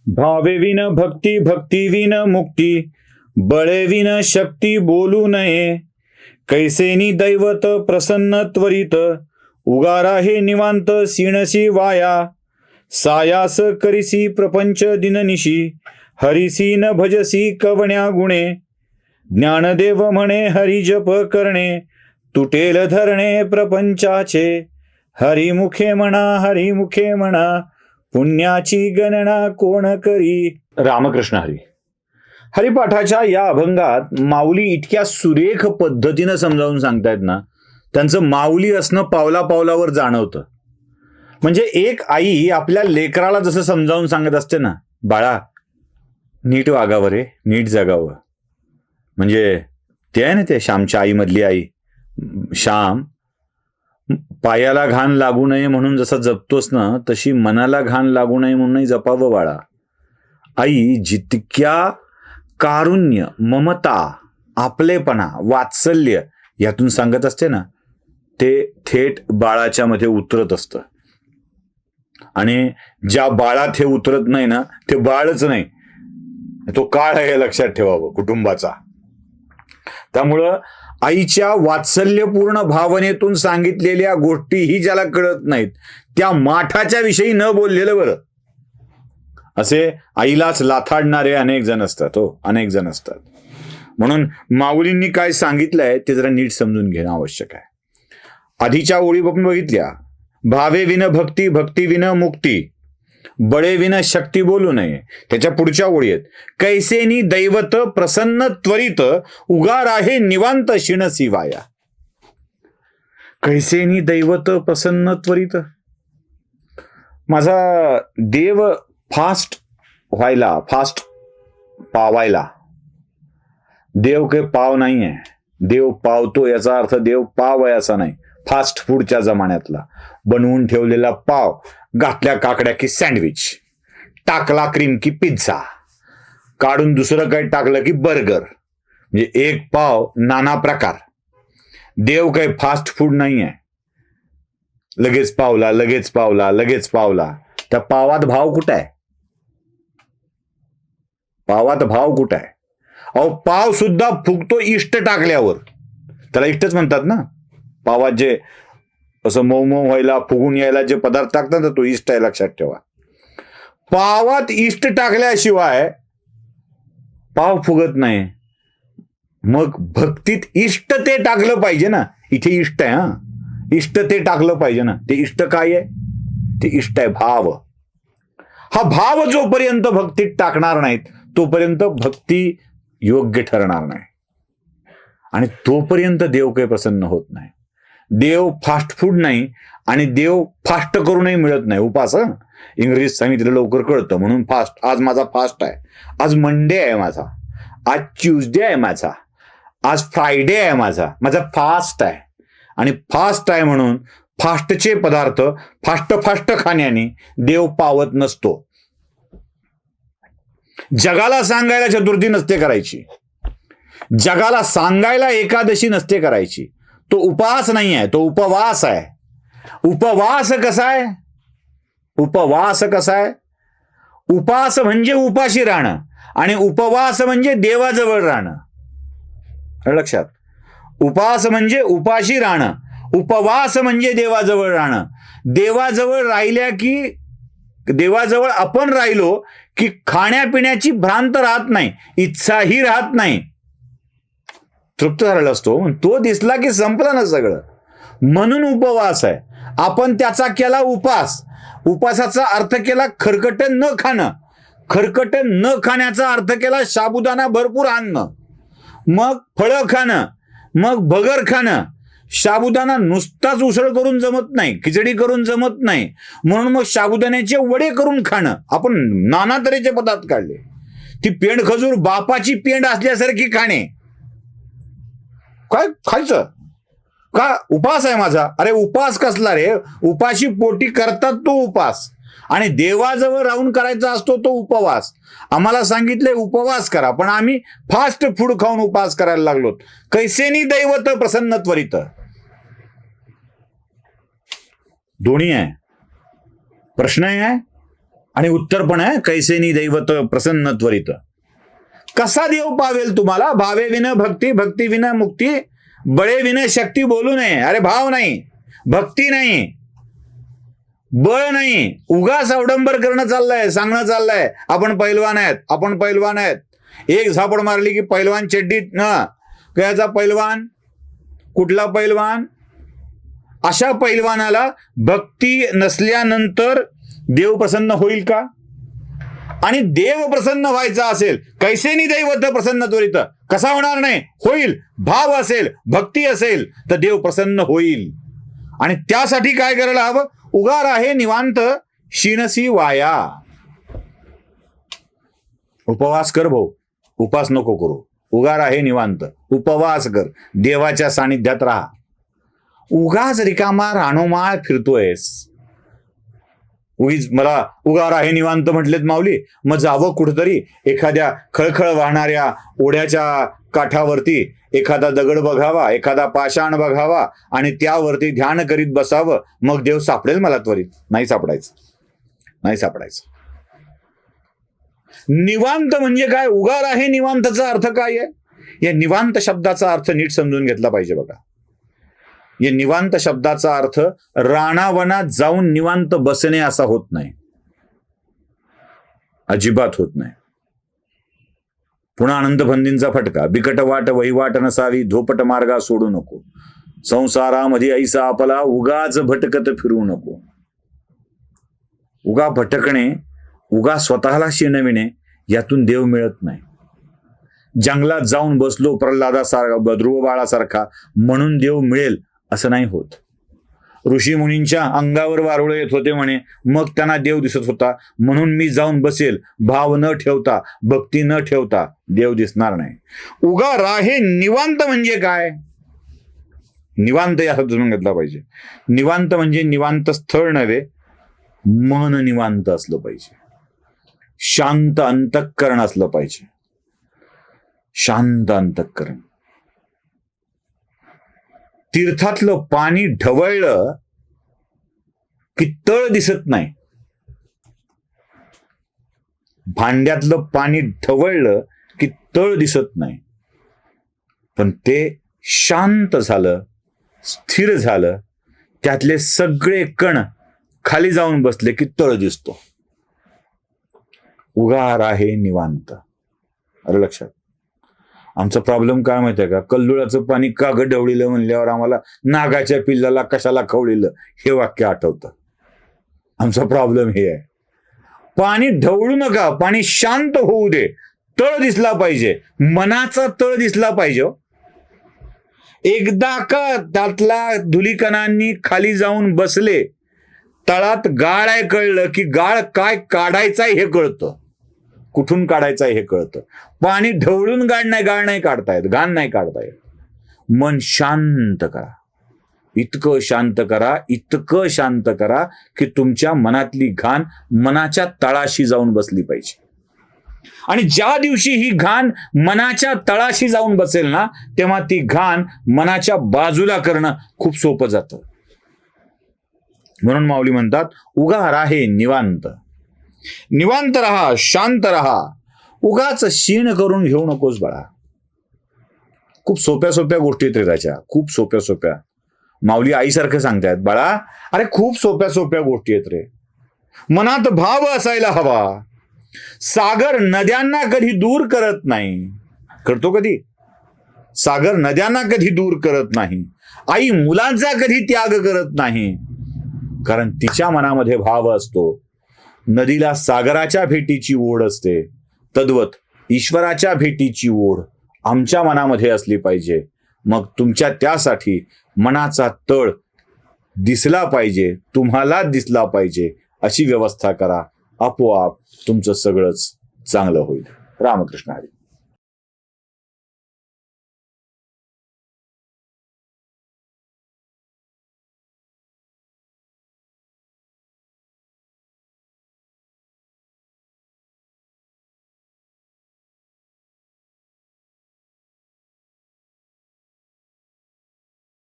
Bhave win भक्ती, भक्ती win मुक्ती, बळे win शक्ती बोलू नये. कैसेनी दैवत प्रसन्न त्वरित, उगारा हे निवांत सिणसी वाया. सायास करिसी प्रपंच दिननिशी, हरिसी न भजसी कवण्या गुणे. ज्ञानदेव म्हणे हरी जप करणे, तुटेल धरणे प्रपंचाचे. हरिमुखे म्हणा, हरिमुखे म्हणा, पुण्याची गणना कोण करी. रामकृष्ण हरी. हरिपाठाच्या या अभंगात माऊली इतक्या सुरेख पद्धतीनं समजावून सांगतायत ना, त्यांचं माऊली असणं पावला पावलावर जाणवतं. म्हणजे एक आई आपल्या लेकराला जसं समजावून सांगत असते ना, बाळा नीट वागावं रे, नीट जगावं. म्हणजे ते आहे ना, ते श्यामच्या आईमधली आई, श्याम पायाला घाण लागू नये म्हणून जसं जपतोस ना, तशी मनाला घाण लागू नये म्हणूनही जपावं बाळा. आई जितक्या कारुण्य, ममता, आपलेपणा, वात्सल्य यातून सांगत असते ना, ते थेट बाळाच्या मध्ये उतरत असतं. आणि ज्या बाळात हे उतरत नाही ना, ते बाळच नाही, तो काळ आहे, लक्षात ठेवावं कुटुंबाचा. त्यामुळं आईच्या वात्सल्यपूर्ण भावनेतून सांगितलेल्या गोष्टीही ज्याला कळत नाहीत, त्या माठाच्या विषयी न बोललेलं बरं. असे आईलाच लाथाडणारे अनेक जण असतात, हो, अनेक जण असतात. म्हणून माऊलींनी काय सांगितलंय ते जरा नीट समजून घेणं आवश्यक आहे. आधीच्या ओळी आपण बघितल्या, भावे विन भक्ती, भक्ती विन मुक्ती, बळे विन शक्ती बोलू नये. त्याच्या पुढच्या ओळी आहेत, कैसेनी दैवत प्रसन्न त्वरित, उगार आहे निवांत शिणसी वाया. कैसेनी दैवत प्रसन्न त्वरित. माझा देव फास्ट व्हायला, फास्ट पावायला. देव काही पाव नाही आहे, देव पावतो याचा अर्थ देव पाव आहे असा नाही. फास्ट फूडच्या जमान्यातला बनवून ठेवलेला पाव, घातल्या काकड्या की सँडविच, टाकला क्रीम की पिझ्झा, काढून दुसरं काही टाकलं की बर्गर. म्हणजे एक पाव नाना प्रकार. देव काही फास्ट फूड नाही आहे. लगेच पावला, लगेच पावला, लगेच पावला. त्या पावात भाव कुठं आहे? पावात भाव कुठं आहे? अहो, पाव सुद्धा फुगतो इष्ट टाकल्यावर. त्याला इष्टच म्हणतात ना. पावात जे असं मऊ मऊ व्हायला, फुगून यायला जे पदार्थ टाकतात ना, तो इष्ट आहे, लक्षात ठेवा. पावात इष्ट टाकल्याशिवाय पाव फुगत नाही. मग भक्तीत इष्ट ते टाकलं पाहिजे ना. इथे इष्ट आहे, हा, इष्ट ते टाकलं पाहिजे ना. ते इष्ट काय आहे? ते इष्ट आहे भाव. हा भाव जोपर्यंत भक्तीत टाकणार नाहीत, तोपर्यंत भक्ती योग्य ठरणार नाही. आणि तोपर्यंत देव काही प्रसन्न होत नाही. देव फास्ट फूड नाही आणि देव फास्ट करूनही मिळत नाही. उपास, इंग्रजीत सांगितलं लवकर कळतं म्हणून फास्ट. आज माझा फास्ट आहे, आज मंडे आहे माझा, आज ट्यूजडे आहे माझा, आज फ्रायडे आहे माझा, माझा फास्ट आहे. आणि फास्ट आहे म्हणून फास्टचे पदार्थ फास्ट फास्ट खाण्याने देव पावत नसतो. जगाला सांगायला चतुर्थी नसते करायची, जगाला सांगायला एकादशी नसते करायची. तो उपवास नाही आहे, तो उपवास आहे. उपवास कसा आहे? उपवास कसा आहे? उपास म्हणजे उपाशी राहणं आणि उपवास म्हणजे देवाजवळ राहणं. लक्षात. उपास म्हणजे उपाशी राहणं, उपवास म्हणजे देवाजवळ राहणं. देवाजवळ राहिल्या की, देवाजवळ आपण राहिलो की खाण्यापिण्याची भ्रांत राहत नाही, इच्छाही राहत नाही. तृप्त झालेला असतो. तो दिसला की संपलं ना सगळं. म्हणून उपवास आहे. आपण त्याचा केला उपास. उपासाचा अर्थ केला खरकटे न खाणं. खरकटे न खाण्याचा अर्थ केला साबुदाणा भरपूर आणणं, मग फळं खाणं, मग भगर खाणं. साबुदाणा नुसताच उसळ करून जमत नाही, खिचडी करून जमत नाही, म्हणून मग साबुदाण्याचे वडे करून खाणं. आपण नाना तऱ्हेचे पदार्थ काढले. ती पेंड खजूर बापाची पेंड असल्यासारखी खाणे. काय खायचं का? उपास आहे माझा. अरे उपास कसला रे? उपाशी पोटी करतात तो उपास, आणि देवाजवळ राहून करायचा असतो तो उपवास. आम्हाला सांगितले उपवास करा, पण आम्ही फास्ट फूड खाऊन उपवास करायला लागलो. कैसेनी दैवत प्रसन्न त्वरित. दोन्ही आहे. प्रश्न आहे आणि उत्तर पण आहे, कैसेनी दैवत प्रसन्न त्वरित. कसा देव पावेल तुम्हाला? भावे विन भक्ती, भक्ती विन मुक्ती, बळे विन शक्ती बोलू नये. अरे भाव नाही, भक्ती नाही, बळ नाही, उगाच अवडंबर करणं चाललंय, सांगणं चाललंय आपण पैलवान आहेत, आपण पैलवान आहेत. एक झापड मारली की पैलवान चड्डीत ना. कयाचा पैलवान? कुठला पैलवान? अशा पैलवानाला भक्ती नसल्यानंतर देव प्रसन्न होईल का? आणि देव प्रसन्न व्हायचा असेल, कैसेनी दैवत प्रसन्न त्वरित, कसा होणार नाही? होईल. भाव असेल, भक्ती असेल तर देव प्रसन्न होईल. आणि त्यासाठी काय करायला हवं? उगार आहे निवांत शिनसी वाया. उपवास कर भाऊ, उपास नको करू. उगार आहे निवांत, उपवास कर, देवाच्या सानिध्यात राहा. उगाच रिकामा रानोमाळ फिरतोयस. उगीच मला उगार आहे निवांत म्हटलेत माऊली, मग जावं कुठतरी एखाद्या खळखळ वाहणाऱ्या ओढ्याच्या काठावरती, एखादा दगड बघावा, एखादा पाषाण बघावा आणि त्यावरती ध्यान करीत बसावं, मग देव सापडेल मला त्वरित. नाही सापडायचं, नाही सापडायचं. निवांत म्हणजे काय? उगार आहे निवांतचा अर्थ काय आहे? या निवांत शब्दाचा अर्थ नीट समजून घेतला पाहिजे बघा. या निवांत शब्दाचा अर्थ रानावनात जाऊन निवांत बसणे असा होत नाही, अजिबात होत नाही. पुन्हा अनंत फंदींचा फटका. बिकट वाट वहिवाट नसावी, धोपट मार्गा सोडू नको. संसारामध्ये ऐसा आपला, उगाच भटकत फिरू नको. उगा भटकणे, उगा स्वतःला शिणविणे, यातून देव मिळत नाही. जंगलात जाऊन बसलो प्रल्हादासारखा, ध्रुव बाळासारखा म्हणून देव मिळेल असं नाही होत. ऋषी मुनींच्या अंगावर वारुळ येत होते म्हणे, मग त्यांना देव दिसत होता. म्हणून मी जाऊन बसेल, भाव न ठेवता, भक्ती न ठेवता देव दिसणार नाही. उगार आहे निवांत म्हणजे काय? निवांत या समजून घेतला पाहिजे. निवांत म्हणजे निवांत स्थळ नव्हे, मन निवांत असलं पाहिजे, शांत अंतःकरण असलं पाहिजे, शांत अंतःकरण. तीर्थातलं पाणी ढवळलं की तळ दिसत नाही. भांड्यातलं पाणी ढवळलं की तळ दिसत नाही. पण ते शांत झालं, स्थिर झालं, त्यातले सगळे कण खाली जाऊन बसले की तळ दिसतो. उगार आहे निवांत. अरे लक्षात. आमचा प्रॉब्लेम काय माहितीये का? कल्लुळाचं पाणी का ग ढवळीलं म्हणल्यावर आम्हाला नागाच्या पिल्लाला कशाला खवळीलं हे वाक्य आठवतं. आमचा प्रॉब्लेम हे आहे. पाणी ढवळू नका, पाणी शांत होऊ दे, तळ दिसला पाहिजे, मनाचा तळ दिसला पाहिजे. एकदा का त्यातला धुलीकणांनी खाली जाऊन बसले, तळात गाळ आहे कळलं की गाळ काय काढायचा हे कळतं, कुठून काढायचं हे कळतं. पाणी ढवळून गाळ नाही काढतायत, घाण नाही काढतायत. मन शांत करा, इतकं शांत करा, इतकं शांत करा की तुमच्या मनातली घाण मनाच्या तळाशी जाऊन बसली पाहिजे. आणि ज्या दिवशी ही घाण मनाच्या तळाशी जाऊन बसेल ना, तेव्हा ती घाण मनाच्या बाजूला करणं खूप सोपं जातं. म्हणून माऊली म्हणतात, उगार आहे निवांत. निवांत राहा, शांत राहा, उगाच शीण करून घेऊ नकोस बाळा. खूप सोप्या सोप्या गोष्टी आहेत रे त्याच्या, खूप सोप्या सोप्या. माऊली आईसारखं सांगतायत, बाळा अरे खूप सोप्या सोप्या गोष्टी आहेत रे. मनात भाव असायला हवा. सागर नद्यांना कधी दूर करत नाही. करतो कधी? सागर नद्यांना कधी दूर करत नाही. आई मुलांचा कधी त्याग करत नाही, कारण तिच्या मनामध्ये भाव असतो. नदीला सागराच्या भेटीची ओढ असते, तद्वत ईश्वराच्या भेटीची ओढ आमच्या मनामध्ये असली पाहिजे. मग तुमच्या त्यासाठी मनाचा तळ दिसला पाहिजे, तुम्हाला दिसला पाहिजे, अशी व्यवस्था करा. आपोआप तुमचं सगळंच चांगलं होईल. रामकृष्ण हरी.